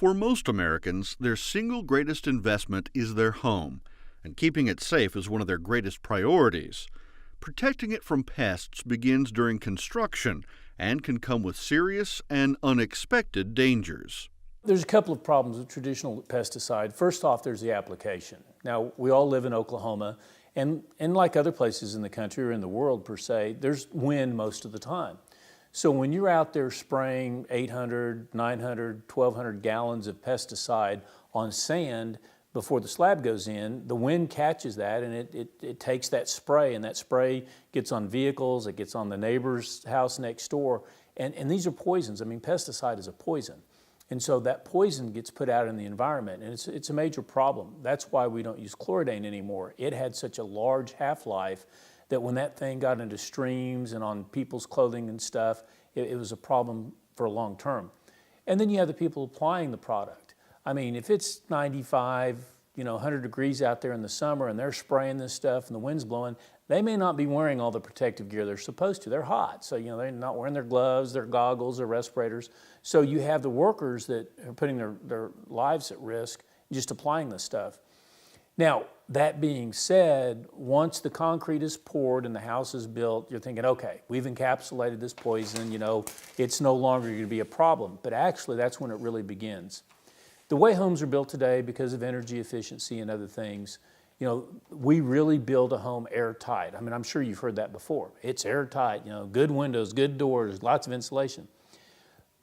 For most Americans, their single greatest investment is their home, and keeping it safe is one of their greatest priorities. Protecting it from pests begins during construction and can come with serious and unexpected dangers. There's a couple of problems with traditional pesticide. First off, there's the application. Now, we all live in Oklahoma, and like other places in the country or in the world per se, there's wind most of the time. So when you're out there spraying 800, 900, 1,200 gallons of pesticide on sand before the slab goes in, the wind catches that and it takes that spray, and that spray gets on vehicles, it gets on the neighbor's house next door, and these are poisons. I mean, pesticide is a poison. And so that poison gets put out in the environment, and it's a major problem. That's why we don't use chlordane anymore. It had such a large half-life that when that thing got into streams and on people's clothing and stuff, it was a problem for a long term. And then you have the people applying the product. I mean, if it's 95, 100 degrees out there in the summer and they're spraying this stuff and the wind's blowing, they may not be wearing all the protective gear they're supposed to. They're hot, so they're not wearing their gloves, their goggles, their respirators. So you have the workers that are putting their lives at risk just applying this stuff. Now, that being said, once the concrete is poured and the house is built, you're thinking, okay, we've encapsulated this poison, it's no longer going to be a problem. But actually, that's when it really begins. The way homes are built today, because of energy efficiency and other things, we really build a home airtight. I mean, I'm sure you've heard that before. It's airtight, good windows, good doors, lots of insulation.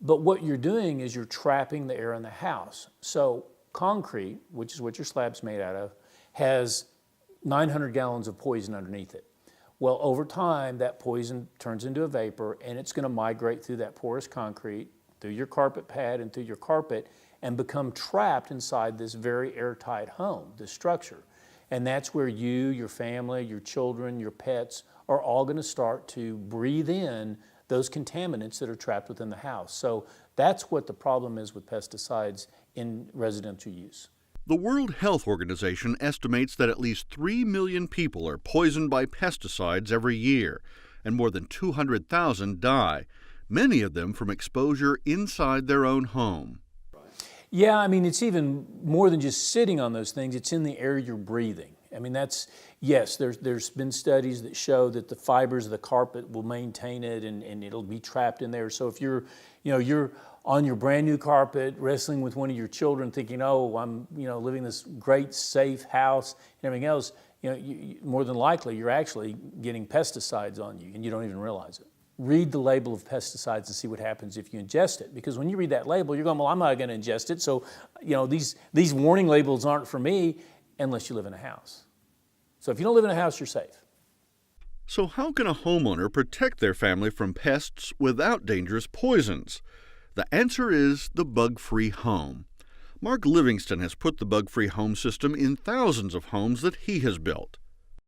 But what you're doing is you're trapping the air in the house. So concrete, which is what your slab's made out of, has 900 gallons of poison underneath it. Well, over time, that poison turns into a vapor, and it's going to migrate through that porous concrete, through your carpet pad and through your carpet, and become trapped inside this very airtight home, this structure. And that's where you, your family, your children, your pets are all going to start to breathe in those contaminants that are trapped within the house. So that's what the problem is with pesticides in residential use. The World Health Organization estimates that at least 3 million people are poisoned by pesticides every year, and more than 200,000 die, many of them from exposure inside their own home. Yeah, I mean, it's even more than just sitting on those things. It's in the air you're breathing. I mean, yes, there's been studies that show that the fibers of the carpet will maintain it and it'll be trapped in there. So if you're on your brand new carpet wrestling with one of your children thinking, oh, I'm, living in this great safe house and everything else, more than likely you're actually getting pesticides on you and you don't even realize it. Read the label of pesticides and see what happens if you ingest it. Because when you read that label, you're going, well, I'm not going to ingest it. So, these warning labels aren't for me unless you live in a house. So if you don't live in a house, you're safe. So how can a homeowner protect their family from pests without dangerous poisons? The answer is the bug-free home. Mark Livingston has put the bug-free home system in thousands of homes that he has built.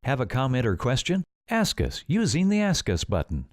Have a comment or question? Ask us using the Ask Us button.